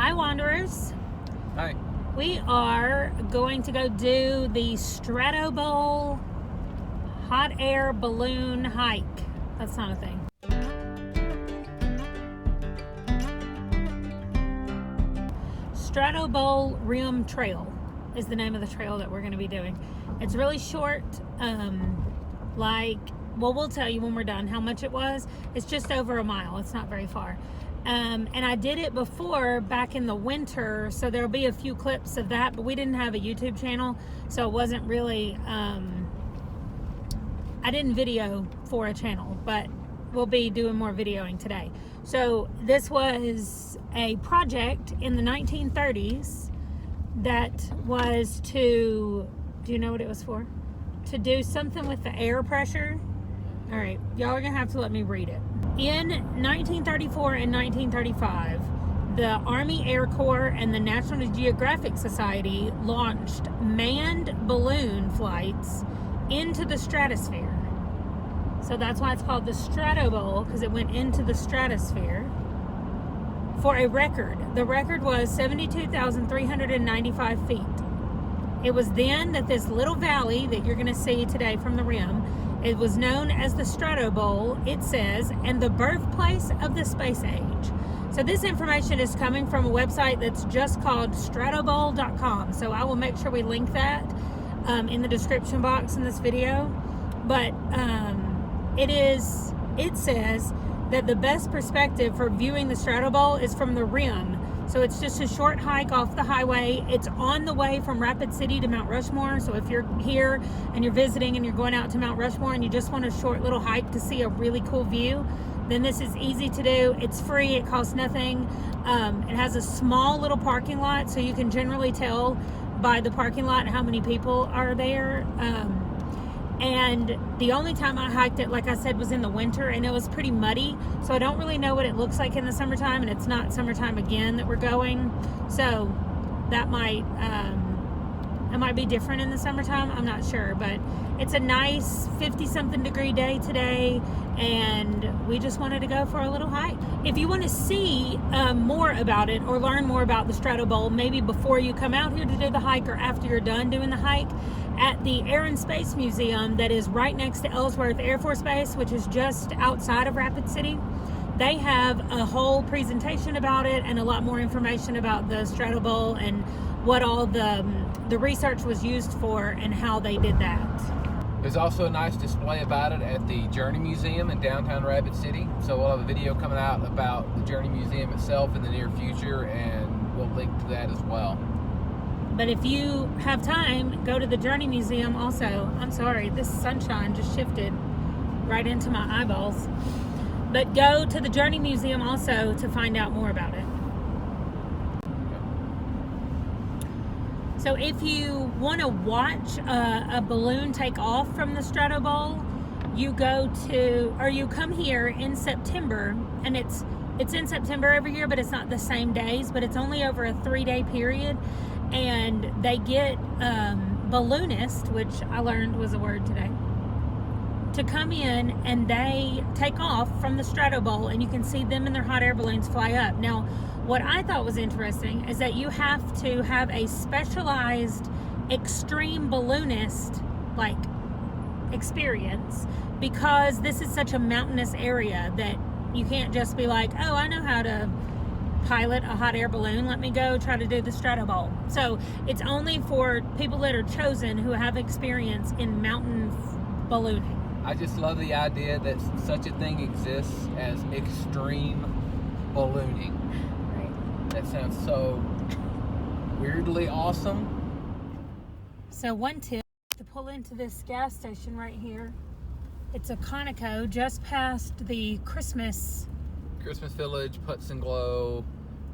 Hi, Wanderers. Hi. We are going to go do the Stratobowl hot air balloon hike. That's not a thing. Stratobowl Rim Trail is the name of the trail that we're going to be doing. It's really short, we'll tell you when we're done how much it was. It's just over a mile. It's not very far. And I did it before back in the winter, so there'll be a few clips of that, but we didn't have a YouTube channel, so it wasn't really, I didn't video for a channel, but we'll be doing more videoing today. So this was a project in the 1930s that was to, do you know what it was for? To do something with the air pressure. All right, y'all are gonna have to let me read it. In 1934 and 1935, the Army Air Corps and the National Geographic Society launched manned balloon flights into the stratosphere. So that's why it's called the Stratobowl, because it went into the stratosphere for a record. The record was 72,395 feet. It was then that this little valley that you're going to see today from the rim, it was known as the Stratobowl, it says, and the birthplace of the space age. So this information is coming from a website that's just called stratobowl.com. So I will make sure we link that in the description box in this video. But it says that the best perspective for viewing the Stratobowl is from the rim. So it's just a short hike off the highway. It's on the way from Rapid City to Mount Rushmore. So if you're here and you're visiting and you're going out to Mount Rushmore and you just want a short little hike to see a really cool view, then this is easy to do. It's free, it costs nothing. It has a small little parking lot, so you can generally tell by the parking lot how many people are there. And the only time I hiked it, like I said, was in the winter, and it was pretty muddy, so I don't really know what it looks like in the summertime, and it's not summertime again that we're going, so that might it might be different in the summertime. I'm not sure, but it's a nice 50-something degree day today, and we just wanted to go for a little hike. If you want to see more about it or learn more about the Stratobowl, maybe before you come out here to do the hike or after you're done doing the hike, at the Air and Space Museum that is right next to Ellsworth Air Force Base, which is just outside of Rapid City, they have a whole presentation about it and a lot more information about the Stratobowl and what all the research was used for and how they did that. There's also a nice display about it at the Journey Museum in downtown Rapid City. So we'll have a video coming out about the Journey Museum itself in the near future, and we'll link to that as well. But if you have time, go to the Journey Museum also. I'm sorry, this sunshine just shifted right into my eyeballs. But go to the Journey Museum also to find out more about it. So if you want to watch a balloon take off from the Stratobowl, you come here in September, and it's in September every year, but it's not the same days, but it's only over a 3-day period. And they get balloonists, which I learned was a word today, to come in, and they take off from the Stratobowl, and you can see them in their hot air balloons fly up. Now, what I thought was interesting is that you have to have a specialized extreme balloonist experience, because this is such a mountainous area that you can't just be like, oh, I know how to pilot a hot air balloon, let me go try to do the Stratobowl. So it's only for people that are chosen who have experience in mountain ballooning. I just love the idea that such a thing exists as extreme ballooning. Right. That sounds so weirdly awesome. So one tip, to pull into this gas station right here. It's a Conoco just past the Christmas Village, Putz and Glow.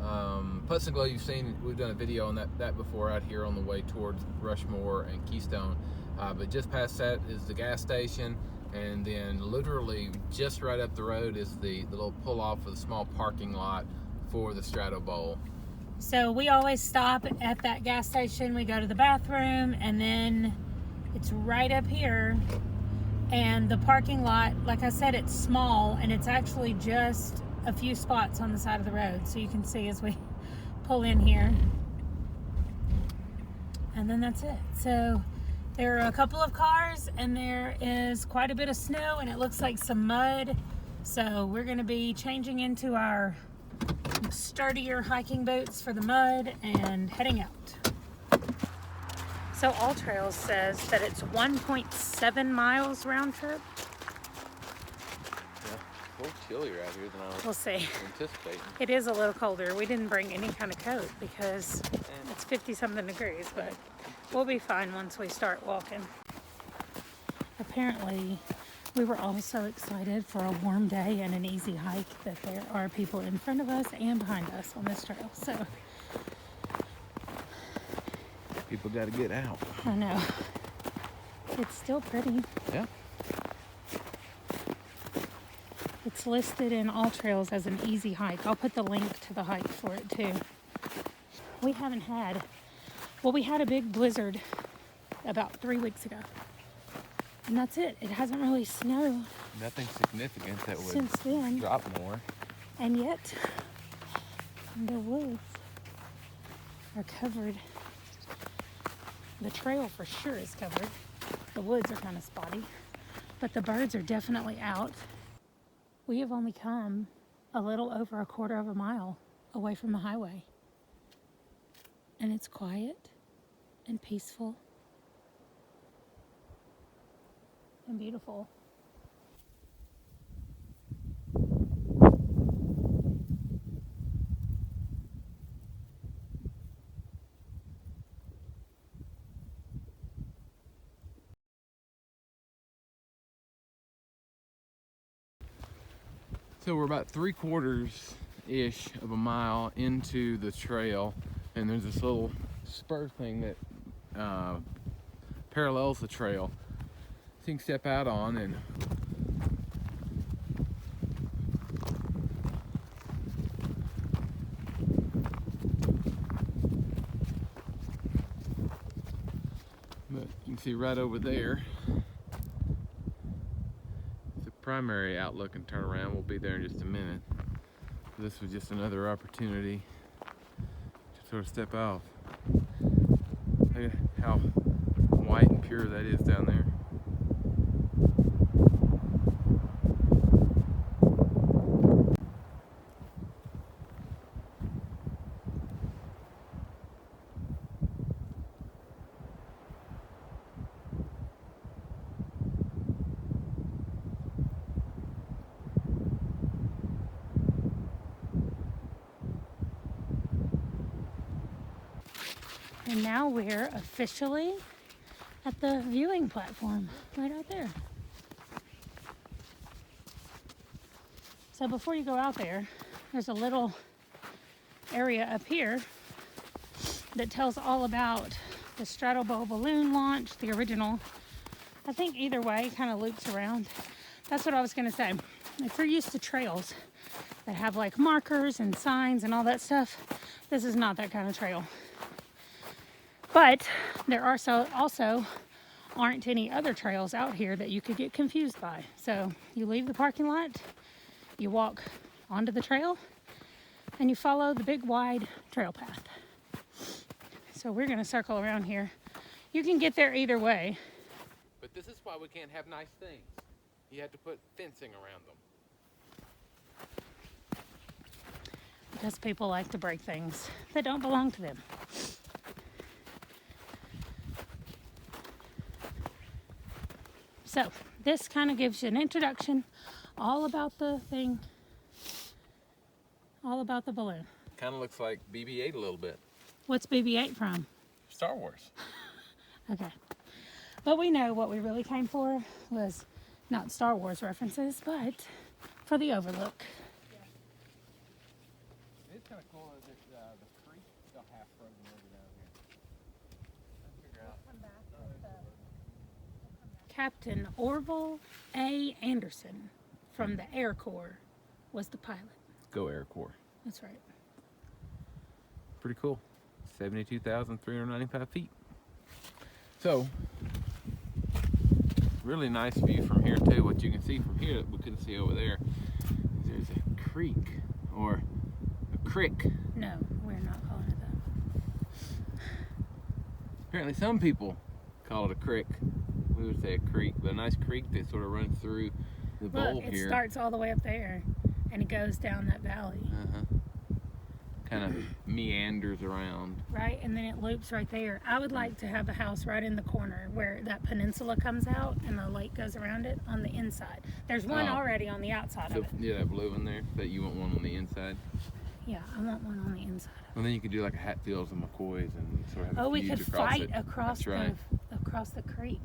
Putz and Glow, you've seen, we've done a video on that before out here on the way towards Rushmore and Keystone. But just past that is the gas station, and then literally just right up the road is the little pull-off of the small parking lot for the Stratobowl. So we always stop at that gas station, we go to the bathroom, and then it's right up here. And the parking lot, like I said, it's small, and it's actually just a few spots on the side of the road, so you can see as we pull in here. And then that's it. So there are a couple of cars and there is quite a bit of snow and it looks like some mud. So we're gonna be changing into our sturdier hiking boots for the mud and heading out. So All Trails says that it's 1.7 miles round trip. Yeah, a little chillier out here than I was We'll see. anticipating. It is a little colder. We didn't bring any kind of coat because it's 50-something degrees, but we'll be fine once we start walking. Apparently, we were all so excited for a warm day and an easy hike that there are people in front of us and behind us on this trail. So People got to get out. I know. It's still pretty. Yeah. It's listed in All Trails as an easy hike. I'll put the link to the hike for it too. We haven't had, well, we had a big blizzard about 3 weeks ago. And that's it. It hasn't really snowed Nothing significant that would since then. drop more. And yet, the woods are covered. The trail for sure is covered. The woods are kind of spotty, but the birds are definitely out. We have only come a little over a quarter of a mile away from the highway. And it's quiet and peaceful and beautiful. So we're about 3/4-ish of a mile into the trail, and there's this little spur thing that parallels the trail. So you can step out on and but you can see right over there the primary outlook and turnaround. We'll be there in just a minute. This was just another opportunity to sort of step off. Look at how white and pure that is down there. And now we're officially at the viewing platform right out there. So before you go out there, there's a little area up here that tells all about the Stratobowl balloon launch, the original. I think either way kind of loops around. That's what I was gonna say. If you're used to trails that have like markers and signs and all that stuff, this is not that kind of trail. But there are also aren't any other trails out here that you could get confused by. So you leave the parking lot, you walk onto the trail, and you follow the big wide trail path. So we're gonna circle around here. You can get there either way. But this is why we can't have nice things. You have to put fencing around them. Because people like to break things that don't belong to them. So this kind of gives you an introduction, all about the thing, all about the balloon. Kind of looks like BB-8 a little bit. What's BB-8 from? Star Wars. Okay. But we know what we really came for was not Star Wars references, but for the overlook. It's kind of cool that the creek still half frozen over down here. Let's figure out. Captain Orville A. Anderson from the Air Corps was the pilot. Go Air Corps. That's right. Pretty cool. 72,395 feet. So, really nice view from here too. What you can see from here that we couldn't see over there is there's a creek or a crick. No, we're not calling Apparently some people call it a creek. We would say a creek, but a nice creek that sort of runs through the bowl Look, it here. starts all the way up there, and it goes down that valley. Kind of meanders around. Right, and then it loops right there. I would like to have a house right in the corner where that peninsula comes out and the lake goes around it on the inside. There's one already on the outside of it. Yeah, that blue one there. That you want one on the inside. Yeah, I want one on the inside. Well, then you could do like a Hatfields and McCoys and sort of have a We fuse could across fight it. across That's across the creek.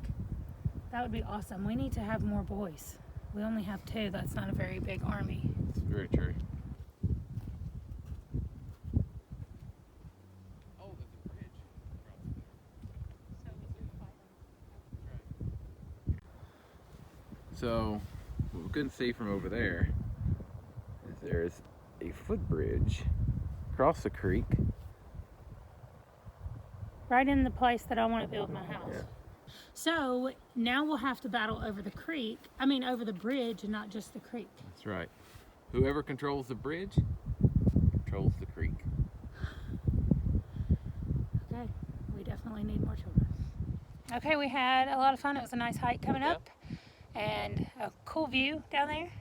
That would be awesome. We need to have more boys. We only have 2. That's not a very big army. It's very true. Oh, there's a bridge across there. So, what we couldn't see from over there is there's a footbridge across the creek. Right in the place that I want to build my house. Yeah. So now we'll have to battle over the over the bridge and not just the creek. That's right. Whoever controls the bridge controls the creek. Okay, we definitely need more children. Okay, we had a lot of fun. It was a nice hike coming up and a cool view down there.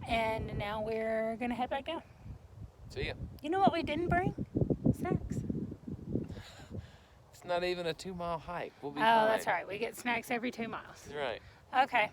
And now we're gonna head back down. See ya. You know what we didn't bring? Snacks. It's not even a 2-mile hike. We'll be Oh, fine. that's right. We get snacks every 2 miles. That's right. Okay.